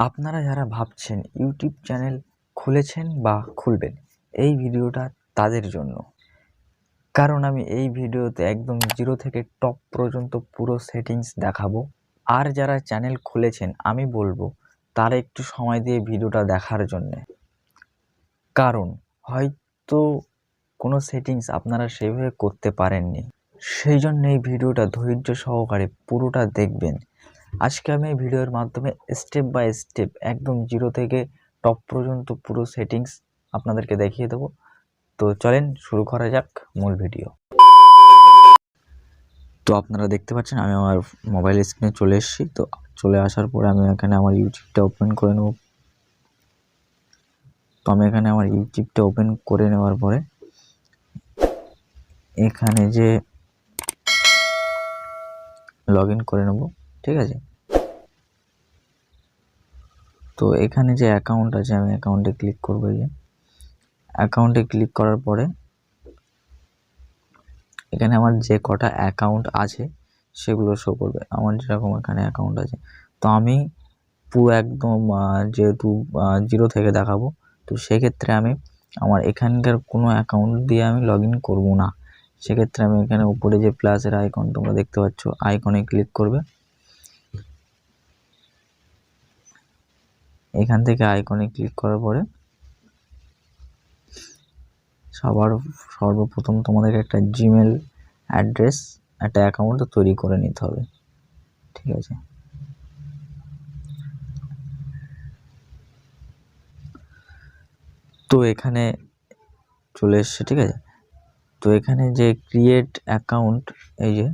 আপনারা যারা ভাবছেন ইউটিউব চ্যানেল খুলেছেন বা খুলবেন, এই ভিডিওটা তাদের জন্য। কারণ আমি এই ভিডিওতে একদম জিরো থেকে টপ পর্যন্ত পুরো সেটিংস দেখাবো। আর যারা চ্যানেল খুলেছেন আমি বলবো তারা একটু সময় দিয়ে ভিডিওটা দেখার জন্যে। কারণ হয়তো কোনো সেটিংস আপনারা সেভাবে করতে পারেননি, সেই জন্য এই ভিডিওটা ধৈর্য সহকারে পুরোটা দেখবেন। আজকে আমি এই ভিডিওর মাধ্যমে স্টেপ বাই স্টেপ একদম জিরো থেকে টপ পর্যন্ত পুরো সেটিংস আপনাদেরকে দেখিয়ে দেবো। তো চলেন শুরু করা যাক মূল ভিডিও। তো আপনারা দেখতে পাচ্ছেন আমি আমার মোবাইল স্ক্রিনে চলে এসেছি। তো চলে আসার পরে আমি এখানে আমার ইউটিউবটা ওপেন করে নেব। তো আমি এখানে আমার ইউটিউবটা ওপেন করে নেওয়ার পরে এখানে যে লগ ইন করে নেব, ঠিক আছে। তো এখানে যে অ্যাকাউন্ট আছে আমি অ্যাকাউন্টে ক্লিক করবো। এই যে অ্যাকাউন্টে ক্লিক করার পরে এখানে আমার যে কটা অ্যাকাউন্ট আছে সেগুলো শো করবে। আমার যেরকম এখানে অ্যাকাউন্ট আছে, তো আমি পুরো একদম যেহেতু জিরো থেকে দেখাবো, তো সেক্ষেত্রে আমি আমার এখানকার কোনো অ্যাকাউন্ট দিয়ে আমি লগ ইন করবো না। সেক্ষেত্রে আমি এখানে উপরে যে প্লাসের আইকন তোমরা দেখতে পাচ্ছ, আইকনে ক্লিক করবে। এখান থেকে আইকনে ক্লিক করার পরে সর্বপ্রথম তোমাদেরকে একটা জিমেল অ্যাড্রেস, একটা অ্যাকাউন্ট তৈরি করে নিতে হবে, ঠিক আছে। তো এখানে চলে এসছে, ঠিক আছে। তো এখানে যে ক্রিয়েট অ্যাকাউন্ট, এই যে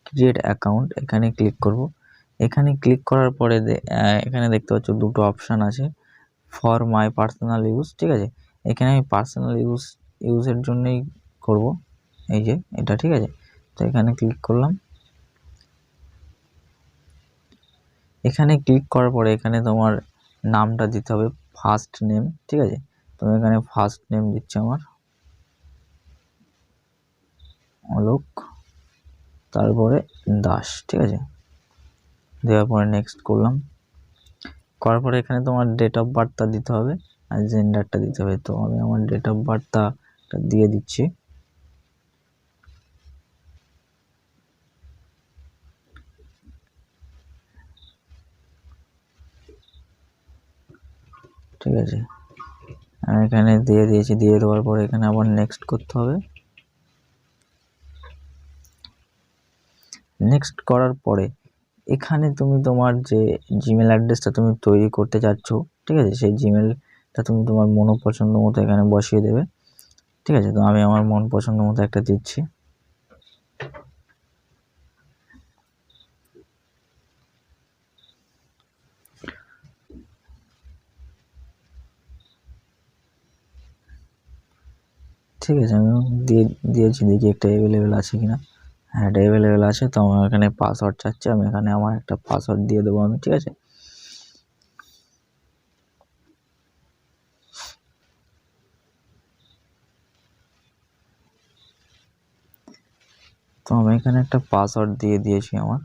ক্রিয়েট অ্যাকাউন্ট, এখানে ক্লিক করব। এখানে ক্লিক করার পরে এখানে দেখতে পাচ্ছ দুটো অপশান আছে, ফর মাই পার্সোনাল ইউজ, ঠিক আছে। এখানে আমি পার্সোনাল ইউজের জন্যই করব, এই যে এটা, ঠিক আছে। তো এখানে ক্লিক করলাম। এখানে ক্লিক করার পরে এখানে তোমার নামটা দিতে হবে, ফার্স্ট নেম, ঠিক আছে। তো এখানে ফার্স্ট নেম দিচ্ছি আমার অলোক, তারপরে দাস, ঠিক আছে। দেওয়ার পরে নেক্সট করলাম। করার পরে এখানে তোমার ডেট অফ বার্থটা দিতে হবে আর জেন্ডারটা দিতে হবে। তো আমি আমার ডেট অফ বার্থটা দিয়ে দিচ্ছি। ঠিক আছে, আমি এখানে দিয়ে দিয়েছি। দিয়ে দেওয়ার পরে এখানে আবার নেক্সট করতে হবে। নেক্সট করার পরে এখানে তুমি তোমার যে জিমেল অ্যাড্রেসটা তুমি তৈরি করতে চাচ্ছ, ঠিক আছে, সেই জিমেলটা তুমি তোমার মনোপছন্দ মতো এখানে বসিয়ে দেবে, ঠিক আছে। তো আমি আমার মন পছন্দ মতো একটা দিচ্ছি। ঠিক আছে, আমি দিয়েছি, দেখি একটা অ্যাভেলেবেল আছে কিনা। হ্যাঁ, এটা অ্যাভেলেবেল আছে। তো আমার এখানে পাসওয়ার্ড চাচ্ছে, আমি এখানে আমার একটা পাসওয়ার্ড দিয়ে দেবো আমি, ঠিক আছে। তো আমি এখানে একটা পাসওয়ার্ড দিয়ে দিয়েছি আমার।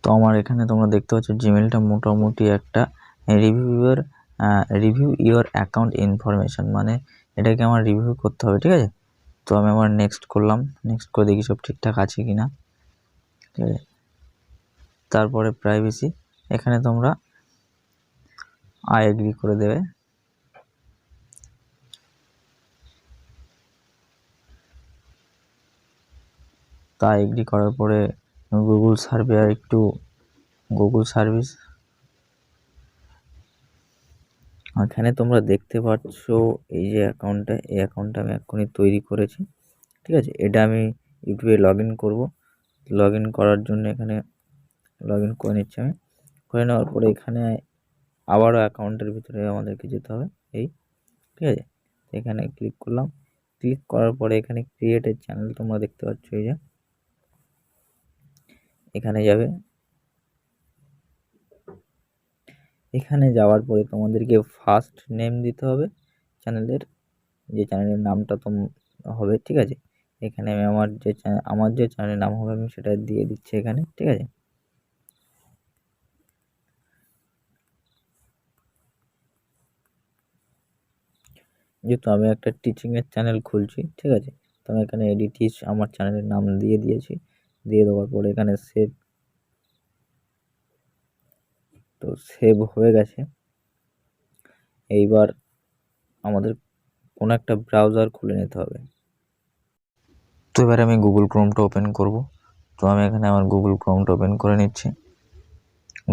তো আমার এখানে তোমরা দেখতে পাচ্ছ জিমেলটা মোটামুটি একটা রিভিউ ইওর অ্যাকাউন্ট ইনফরমেশন, মানে এটাকে আমার রিভিউ করতে হবে, ঠিক আছে। তো আমি আবার নেক্সট করলাম। নেক্সট করে দেখি সব ঠিকঠাক আছে কিনা, ঠিক আছে। তারপরে প্রাইভেসি, এখানে তোমরা আই এগ্রি করে দেবে। তা এগ্রি করার পরে গুগল সার্ভে আর একটু গুগল সার্ভিস, এখানে তোমরা দেখতে পাচ্ছ এই যে অ্যাকাউন্টটা, এই অ্যাকাউন্টটা আমি এক্ষুনি তৈরি করেছি, ঠিক আছে। এটা আমি ইউটিউবে লগ ইন করবো। লগ ইন করার জন্য এখানে লগ ইন করে নিচ্ছি আমি। করে নেওয়ার পরে এখানে আবারও অ্যাকাউন্টের ভিতরে আমাদেরকে যেতে হবে, এই, ঠিক আছে। এখানে ক্লিক করলাম। ক্লিক করার পরে এখানে ক্রিয়েটেড চ্যানেল তোমরা দেখতে পাচ্ছ, এই যে এখানে যাবে। এখানে যাওয়ার পরে তোমাদেরকে ফার্স্ট নেম দিতে হবে, চ্যানেলের নামটা তো হবে, ঠিক আছে। এখানে আমি আমার যে চ্যানেলের নাম হবে আমি সেটা দিয়ে দিচ্ছি এখানে, ঠিক আছে। যেহেতু আমি একটা টিচিংয়ের চ্যানেল খুলছি, ঠিক আছে, তো আমি এখানে এডিটিস আমার চ্যানেলের নাম দিয়ে দিয়েছি। দিয়ে দেওয়ার পরে এখানে সেভ হয়ে গেছে। এইবার আমাদের কোনো একটা ব্রাউজার খুলে নিতে হবে। তো এবার আমি গুগল ক্রোমটা ওপেন করব। তো আমি এখানে আমার গুগল ক্রোমটা ওপেন করে নিচ্ছি।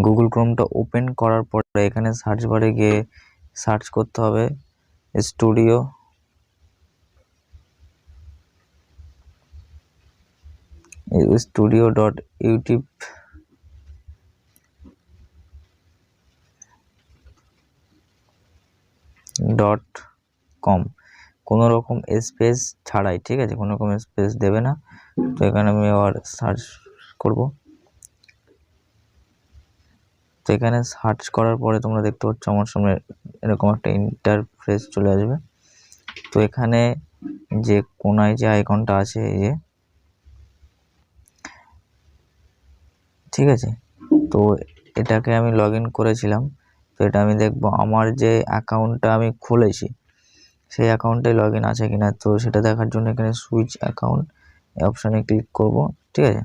গুগল ক্রোমটা ওপেন করার পরে এখানে সার্চ বারে গিয়ে সার্চ করতে হবে studio.youtube.com, কোনো রকম স্পেস ছাড়াই, ঠিক আছে, কোনো রকম স্পেস দেবে না। তো এখানে আমি আবার সার্চ করব। তো এখানে সার্চ করার পরে তোমরা দেখতে পাচ্ছ আমার সামনে এরকম একটা ইন্টারফেস চলে আসবে। তো এখানে যে কোনায় যে আইকনটা আছে, এই যে, ঠিক আছে, তো এটাকে আমি লগ ইন করেছিলাম। তো এটা আমি দেখব আমার যে অ্যাকাউন্টটা আমি খুলেছি সেই অ্যাকাউন্টে লগ ইন আছে কিনা। তো সেটা দেখার জন্য এখানে সুইচ অ্যাকাউন্ট এই অপশানে ক্লিক করব, ঠিক আছে।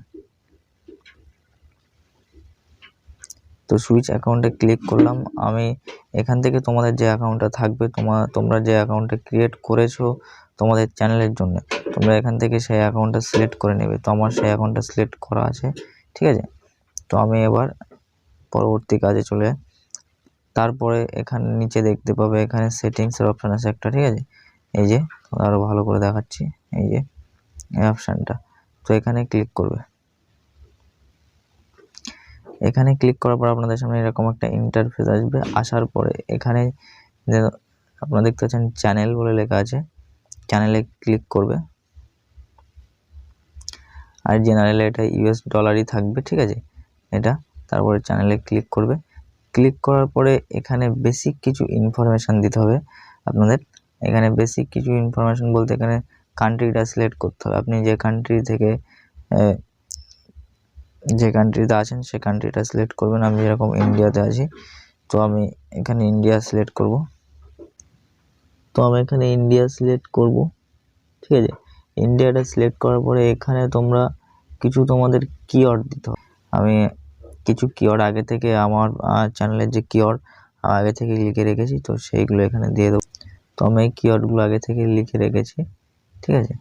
তো সুইচ অ্যাকাউন্টে ক্লিক করলাম। আমি এখান থেকে তোমাদের যে অ্যাকাউন্টটা থাকবে, তোমরা যে অ্যাকাউন্টটা ক্রিয়েট করেছো তোমাদের চ্যানেলের জন্য, তোমরা এখান থেকে সেই অ্যাকাউন্টটা সিলেক্ট করে নেবে। তো আমার সেই অ্যাকাউন্টটা সিলেক্ট করা আছে, ঠিক আছে। তো আমি এবার পরবর্তী কাজে চলে যাই। তারপরে এখানে নিচে দেখতে পাবে এখানে সেটিংসের অপশান আছে একটা, ঠিক আছে। এই যে আরও ভালো করে দেখাচ্ছি, এই যে এই অপশানটা। তো এখানে ক্লিক করবে। এখানে ক্লিক করার পর আপনাদের সামনে এরকম একটা ইন্টারফেস আসবে। আসার পরে এখানে আপনারা দেখতে পাচ্ছেন চ্যানেল বলে লেখা আছে, চ্যানেলে ক্লিক করবে। আর জেনারেলে এটা US ডলারই থাকবে, ঠিক আছে এটা। তারপরে চ্যানেলে ক্লিক করবে। ক্লিক করার পরে এখানে বেসিক কিছু ইনফরমেশান দিতে হবে আপনাদের। এখানে বেসিক কিছু ইনফরমেশান বলতে এখানে কান্ট্রিটা সিলেক্ট করতে হবে। আপনি যে কান্ট্রিতে আছেন সেই কান্ট্রিটা সিলেক্ট করবেন। আমি যেরকম ইন্ডিয়াতে আছি, তো আমি এখানে ইন্ডিয়া সিলেক্ট করব। ঠিক আছে। ইন্ডিয়াটা সিলেক্ট করার পরে এখানে তোমরা কিছু তোমাদের কিওয়ার্ড দিতে হবে। আমি কিছু কিওয়ার্ড আগে থেকে আমার চ্যানেলের যে কিওয়ার্ড আগে থেকে লিখে রেখেছি, তো সেইগুলো এখানে দিয়ে দেবো। তো আমি এই কিওয়ার্ডগুলো আগে থেকে লিখে রেখেছি, ঠিক আছে।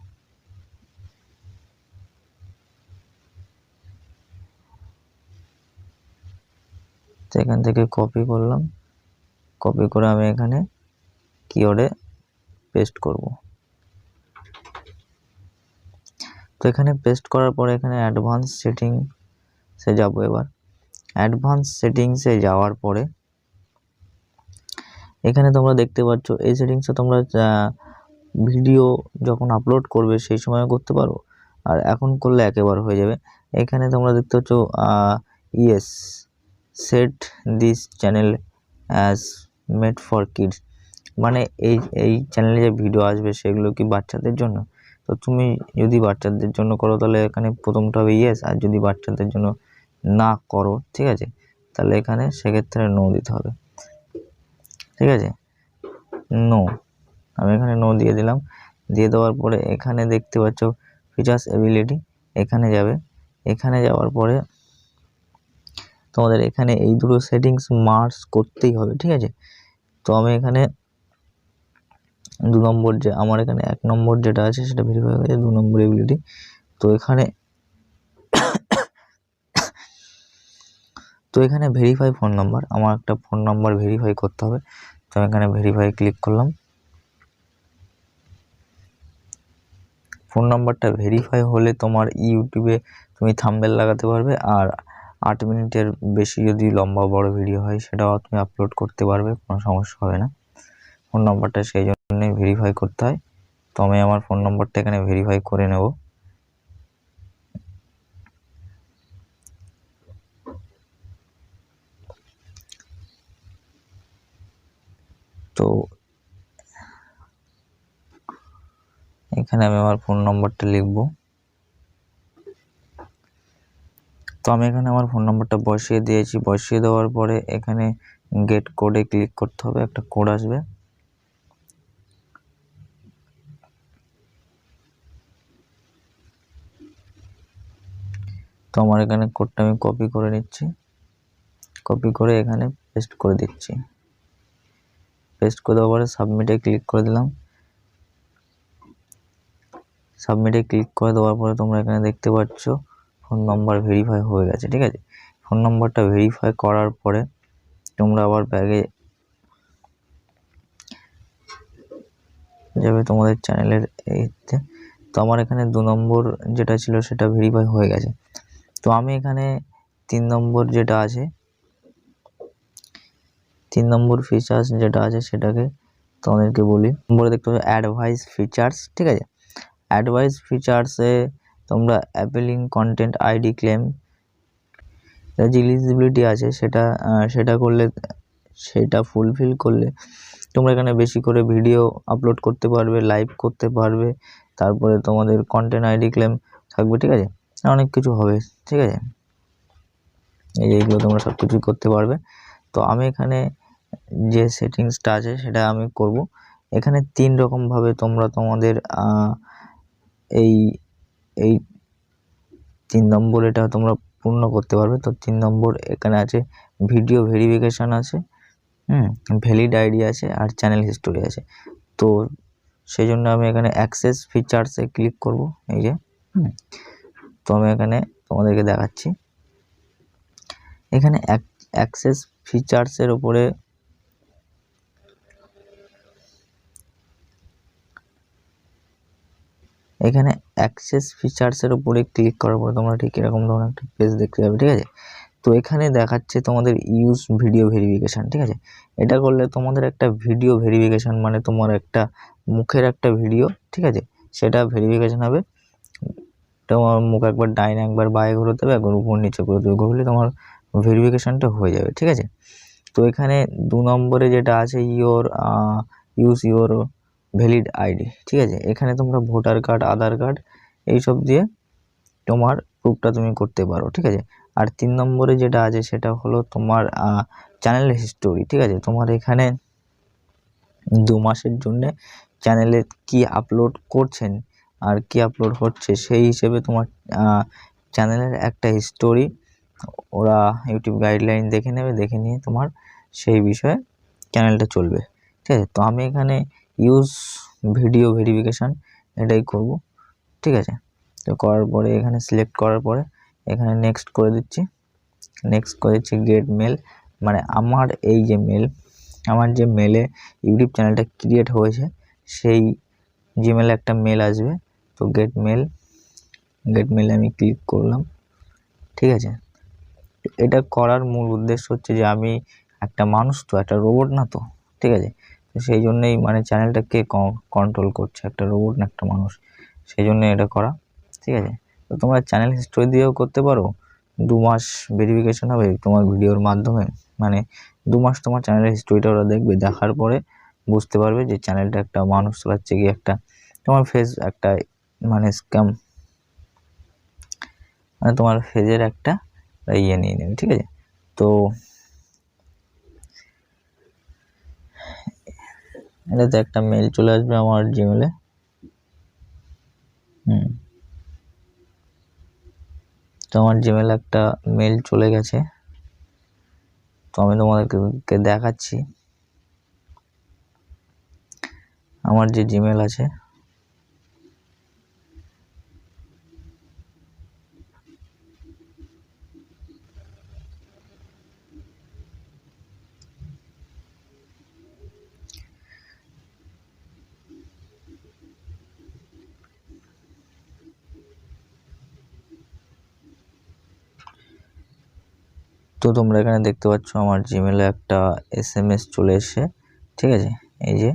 তো এখান থেকে কপি করলাম, কপি করে আমি এখানে কিওয়ার্ডে পেস্ট করব। তো এখানে পেস্ট করার পরে এখানে অ্যাডভান্স সেটিংসে যাব। এবার অ্যাডভান্স সেটিংসে যাওয়ার পরে এখানে তোমরা দেখতে পাচ্ছ এই সেটিংসে তোমরা ভিডিও যখন আপলোড করবে সেই সময় করতে পারো, আর এখন করলে একেবারে হয়ে যাবে। এখানে তোমরা দেখতে পাচ্ছ yes set this channel as made for kids, মানে এই চ্যানেলে যে ভিডিও আসবে সেগুলো কি বাচ্চাদের জন্য। তো তুমি যদি বাচ্চাদের জন্য করো তাহলে এখানে প্রথমটা হবে ইয়েস, আর যদি বাচ্চাদের জন্য না করো, ঠিক আছে, তাহলে এখানে সেক্ষেত্রে নো দিতে হবে, ঠিক আছে, নো। আমি এখানে নো দিয়ে দিলাম। দিয়ে দেওয়ার পরে এখানে দেখতে পাচ্ছ ফিচার্স এবিলিটি, এখানে যাবে। এখানে যাওয়ার পরে তোমাদের এখানে এই দুটো সেটিংস মার্জ করতেই হবে, ঠিক আছে। তো আমি এখানে 2 নম্বর যে আমার এখানে 1 নম্বর যেটা আছে সেটা ভেরিফাই হয়ে গেছে, 2 নম্বর এবিলিটি। তো এখানে ভেরিফাই ফোন নাম্বার, আমার একটা ফোন নাম্বার ভেরিফাই করতে হবে। তো এখানে ভেরিফাই ক্লিক করলাম। ফোন নাম্বারটা ভেরিফাই হলে তোমার ইউটিউবে তুমি থাম্বনেল লাগাতে পারবে, আর 8 মিনিটের বেশি যদি লম্বা বড় ভিডিও হয় সেটাও তুমি আপলোড করতে পারবে, কোনো সমস্যা হবে না। ফোন নাম্বারটা সেই জন্যই ভেরিফাই করতে হয়। তো আমি আমার ফোন নাম্বারটা এখানে ভেরিফাই করে নেব। তো এখানে আমি আমার ফোন নম্বরটা লিখব। তো আমি এখানে আমার ফোন নম্বরটা বসিয়ে দিয়েছি। বসিয়ে দেওয়ার পরে এখানে গেট কোডে ক্লিক করতে হবে, একটা কোড আসবে। তো আমার এখানে কোডটা আমি কপি করে নিচ্ছি, কপি করে এখানে পেস্ট করে দিচ্ছি। পেস্ট করে দেওয়ার পরে সাবমিটে ক্লিক করে দিলাম। সাবমিটে ক্লিক করে দেওয়ার পরে তোমরা এখানে দেখতে পাচ্ছ ফোন নাম্বার ভেরিফাই হয়ে গেছে। ঠিক আছে, ফোন নাম্বারটা ভেরিফাই করার পরে তোমরা আবার ব্যাগে যাবে তোমাদের চ্যানেলের এইতে। তো আমার এখানে 2 নম্বর যেটা ছিল সেটা ভেরিফাই হয়ে গেছে। তো আমি এখানে 3 নম্বর যেটা আছে, 3 নম্বর ফিচার্স যেটা আছে সেটাকে তোমাদেরকে বলি। নম্বরে দেখতে পাচ্ছ অ্যাডভাইস ফিচার্স। ঠিক আছে, অ্যাডভাইস ফিচার্সে তোমরা অ্যাপিলিং কন্টেন্ট আইডি ক্লেম যে এলিজিবিলিটি আছে সেটা করলে, সেটা ফুলফিল করলে তোমরা এখানে বেশি করে ভিডিও আপলোড করতে পারবে, লাইভ করতে পারবে, তারপরে তোমাদের কন্টেন্ট আইডি ক্লেম থাকবে। ঠিক আছে, অনেক কিছু হবে। ঠিক আছে, এইগুলো তোমরা সব কিছুই করতে পারবে। তো আমি এখানে যে সেটিংসটা আছে সেটা আমি করব। এখানে 3 রকমভাবে তোমরা তোমাদের এই 3 নম্বর এটা তোমরা পূর্ণ করতে পারবে। তো 3 নম্বর এখানে আছে ভিডিও ভেরিফিকেশন আছে, ভ্যালিড আইডি আছে, আর চ্যানেল হিস্টোরি আছে। তো সেই জন্য আমি এখানে অ্যাক্সেস ফিচার্সে ক্লিক করব। এই যে তো আমি এখানে তোমাদেরকে দেখাচ্ছি। এখানে অ্যাক্সেস ফিচার্সের উপরে এখানে অ্যাক্সেস ফিচার্সের উপরে ক্লিক করার পরে তোমরা ঠিক এরকম ধরনের একটা পেজ দেখতে পাবে। ঠিক আছে, তো এখানে দেখাচ্ছে তোমাদের ইউজ ভিডিও ভেরিফিকেশান। ঠিক আছে, এটা করলে তোমাদের একটা ভিডিও ভেরিফিকেশান মানে তোমার একটা মুখের একটা ভিডিও, ঠিক আছে, সেটা ভেরিফিকেশান হবে। তোমার মুখ একবার ডাইন একবার বায়ে ঘুরতে হবে, একবার উপর নিচে ঘুরতে হবে, ঘুরলে তোমার ভেরিফিকেশানটা হয়ে যাবে। ঠিক আছে, তো এখানে 2 নম্বরে যেটা আছে ইউজ ইওর ভ্যালিড আইডি। ঠিক আছে, এখানে তোমরা ভোটার কার্ড, আধার কার্ড এইসব দিয়ে তোমার প্রুফটা তুমি করতে পারো। ঠিক আছে, আর 3 নম্বরে যেটা আছে সেটা হলো তোমার চ্যানেল হিস্টোরি। ঠিক আছে, তোমার এখানে 2 মাসের জন্যে চ্যানেলে কি আপলোড করছেন আর কি আপলোড হচ্ছে সেই হিসেবে তোমার চ্যানেলের একটা হিস্টোরি ওরা ইউটিউব গাইডলাইন দেখে নেবে, দেখে নিয়ে তোমার সেই বিষয়ে চ্যানেলটা চলবে। ঠিক আছে, তো আমি এখানে ইউজ ভিডিও ভেরিফিকেশান এটাই করব। ঠিক আছে, তো করার পরে এখানে সিলেক্ট করার পরে এখানে নেক্সট করে দিচ্ছি। নেক্সট করে দিচ্ছি গেট মেল, মানে আমার এই যে মেল, আমার যে মেলে ইউটিউব চ্যানেলটা ক্রিয়েট হয়েছে সেই জিমেলে একটা মেল আসবে। তো গেট মেলে আমি ক্লিক করলাম। ঠিক আছে, এটা করার মূল উদ্দেশ্য হচ্ছে যে আমি একটা মানুষ, তো একটা রোবট না। তো ঠিক আছে, তো সেই জন্যই মানে চ্যানেলটাকে কন্ট্রোল করছে, একটা রোবট না একটা মানুষ, সেই জন্য এটা করা। ঠিক আছে, তো তোমরা চ্যানেল হিস্টোরি দিয়েও করতে পারো। 2 মাস ভেরিফিকেশন হবে তোমার ভিডিওর মাধ্যমে, মানে 2 মাস তোমার চ্যানেলের হিস্টোরিটা ওরা দেখবে, দেখার পরে বুঝতে পারবে যে চ্যানেলটা একটা মানুষ চালাচ্ছে কি একটা তোমার ফেজ একটা মানে স্ক্যাম, মানে তোমার ফেজের একটা ইয়ে নিয়ে নেবে। ঠিক আছে, তো এটাতে একটা মেল চলে আসবে আমার জিমেলে। তো আমার জিমেলে একটা মেল চলে গেছে। তো আমি তোমাদেরকে দেখাচ্ছি আমার যে জিমেল আছে। তো তোমরা এখানে দেখতে পাচ্ছ আমার জিমেলে একটা SMS চলে এসেছে। ঠিক আছে, এই যে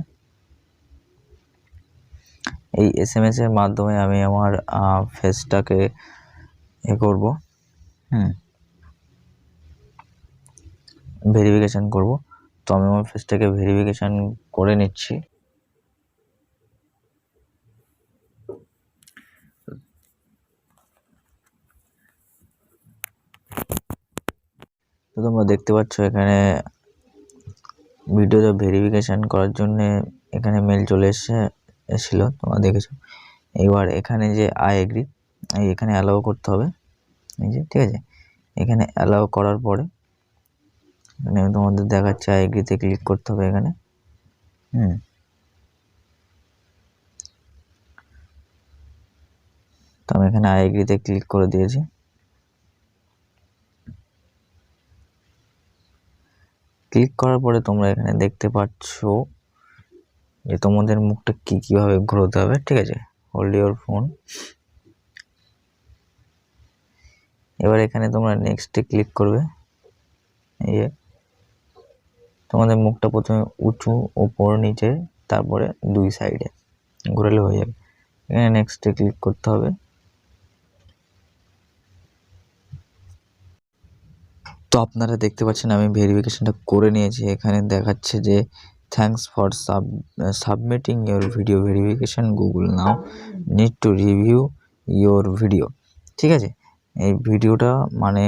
এই SMS এর মাধ্যমে আমি আমার ফেসটাকে করব, ভেরিফিকেশন করব। তো আমি আমার ফেসটাকে ভেরিফিকেশন করে নিচ্ছি। তো তোমরা দেখতে পাচ্ছ এখানে ভিডিওটা ভেরিফিকেশন করার জন্য এখানে মেল চলে এসেছিল, তোমরা দেখেছো। এবার এখানে যে আই এগ্রি, এখানে অ্যালাউ করতে হবে, এই যে, ঠিক আছে। এখানে অ্যালাউ করার পরে এখানে তোমাদের দেখাচ্ছে আই এগ্রিতে ক্লিক করতে হবে এখানে। তো আমি এখানে আই এগ্রিতে ক্লিক করে দিয়েছি। ক্লিক করার পরে তোমরা এখানে দেখতে পাচ্ছ যে তোমাদের মুখটা কিভাবে ঘোরাতে হবে, ঠিক আছে। Hold your phone. এবার এখানে তোমরা নেক্সটে ক্লিক করবে। এই যে তোমাদের মুখটা প্রথমে উঁচু, ওপর, নিচে, তারপরে দুই সাইডে ঘোরালে হয়ে যাবে। এখানে নেক্সটে ক্লিক করতে হবে। তো আপনারা দেখতে পাচ্ছেন আমি ভেরিফিকেশনটা করে নিয়েছি। এখানে দেখাচ্ছে যে thanks for submitting your video verification, Google now need to review your video, ঠিক আছে। এই ভিডিওটা মানে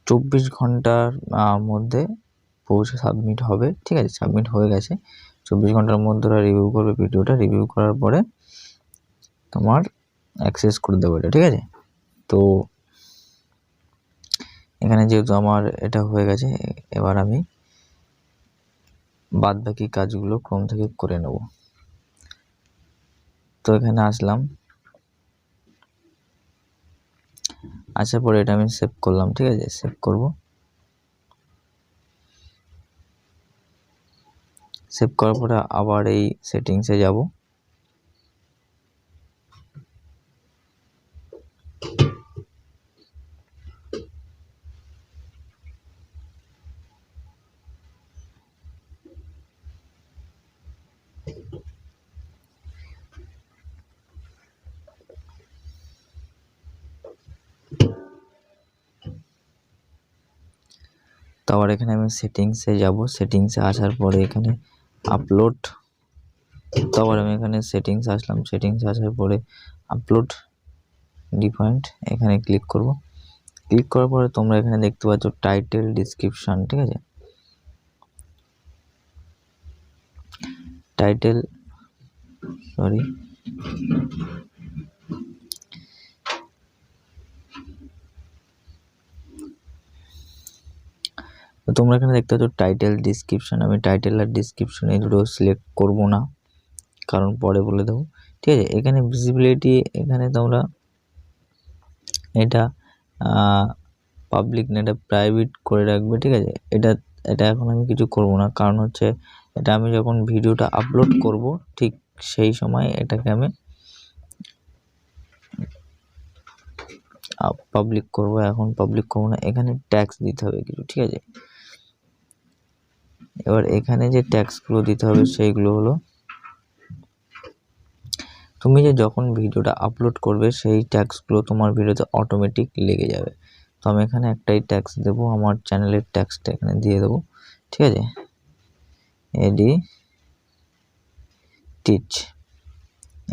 24 ঘন্টার মধ্যে পৌঁছে সাবমিট হবে, ঠিক আছে। সাবমিট হয়ে গেছে, 24 ঘন্টার মধ্যে ওরা রিভিউ করবে ভিডিওটা। রিভিউ করার পরে তোমার অ্যাক্সেস করে দেবো এটা, ঠিক আছে। তো এখানে যেহেতু আমার এটা হয়ে গেছে, এবার আমি বাদ বাকি কাজগুলো ক্রোম থেকে করে নেব। তো এখানে আসলাম, আসার পরে এটা আমি সেভ করলাম, ঠিক আছে। সেভ করব। সেভ করার পরে আবার এই সেটিংসে যাব। তো আবার এখানে আমি সেটিংসে যাব। সেটিংসে আসার পরে এখানে আপলোড, তো আবার আমি এখানে সেটিংস আসলাম। সেটিংস আসার পরে আপলোড ডিফারেন্ট, এখানে ক্লিক করব। ক্লিক করার পরে তোমরা এখানে দেখতে পাচ্ছ টাইটেল, ডিসক্রিপশন, ঠিক আছে। টাইটেল, সরি, তো তোমরা এখানে দেখতে পাচ্ছ টাইটেল, ডিসক্রিপশন। আমি টাইটেল আর ডিসক্রিপশন এই দুটো সিলেক্ট করব না, কারণ পরে বলে দেবো, ঠিক আছে। এখানে ভিজিবিলিটি, এখানে তোমরা এটা পাবলিক না এটা প্রাইভেট করে রাখবে, ঠিক আছে। এটা এখন আমি কিছু করব না, কারণ হচ্ছে এটা আমি যখন ভিডিওটা আপলোড করব ঠিক সেই সময় এটাকে আমি পাবলিক করব। এখন পাবলিক করব না, এখানে ট্যাক্স দিতে হবে কিছু, ঠিক আছে। এবার এখানে যে ট্যাক্সগুলো দিতে হবে সেইগুলো হলো, তুমি যে যখন ভিডিওটা আপলোড করবে সেই ট্যাক্সগুলো তোমার ভিডিওতে অটোমেটিক লেগে যাবে। তো আমি এখানে একটাই ট্যাক্স দেবো, আমার চ্যানেলের ট্যাক্সটা এখানে দিয়ে দেবো, ঠিক আছে। এডি টিচ,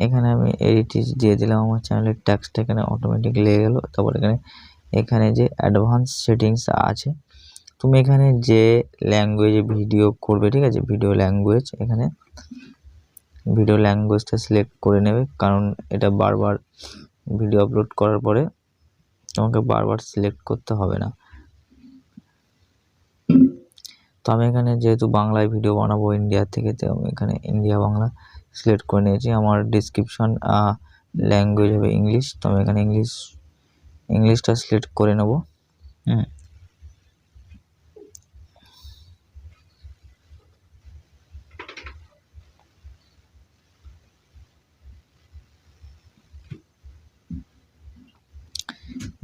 এখানে আমি এডি টিচ দিয়ে দিলাম, আমার চ্যানেলের ট্যাক্সটা এখানে অটোমেটিক লেগে গেল। তারপর এখানে যে অ্যাডভান্স সেটিংস আছে, তুমি এখানে যে ল্যাঙ্গুয়েজে ভিডিও করবে, ঠিক আছে, ভিডিও ল্যাঙ্গুয়েজ, এখানে ভিডিও ল্যাঙ্গুয়েজটা সিলেক্ট করে নেবে, কারণ এটা বারবার ভিডিও আপলোড করার পরে তোমাকে বারবার সিলেক্ট করতে হবে না। তো আমি এখানে যেহেতু বাংলায় ভিডিও বানাবো ইন্ডিয়া থেকে, তো আমি এখানে ইন্ডিয়া বাংলা সিলেক্ট করে নিয়েছি। আমার ডিসক্রিপশন ল্যাঙ্গুয়েজ হবে ইংলিশ, তো আমি এখানে ইংলিশটা সিলেক্ট করে নেব।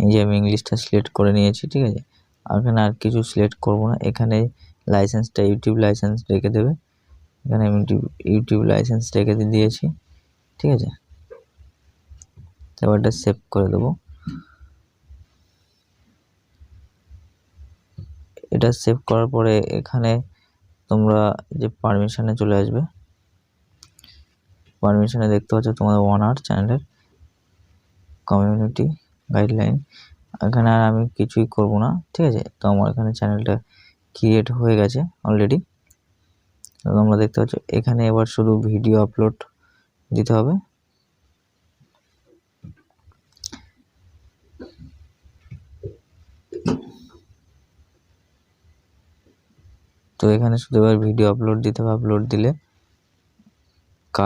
এই যে আমি ইংলিশটা সিলেক্ট করে নিয়েছি, ঠিক আছে। এখানে আর কিছু সিলেক্ট করব না। এখানে লাইসেন্সটা ইউটিউব লাইসেন্স রেখে দেবে, এখানে আমি ইউটিউব লাইসেন্স রেখে দিয়েছি, ঠিক আছে। এবার এটা সেভ করে দেবো। এটা সেভ করার পরে এখানে তোমরা যে পারমিশনে চলে আসবে। পারমিশনে দেখতে পাচ্ছ তোমাদের 1 hour চ্যানেলের কমিউনিটি গাইডলাইন, এখানে আর আমি কিছুই করব না, ঠিক আছে। তো আমার এখানে চ্যানেলটা ক্রিয়েট হয়ে গেছে অলরেডি, তো তোমরা দেখতে পাচ্ছ। এখানে এবার শুধু ভিডিও আপলোড দিতে হবে। তো এখানে শুধু এবার ভিডিও আপলোড দিতে হবে। আপলোড দিলে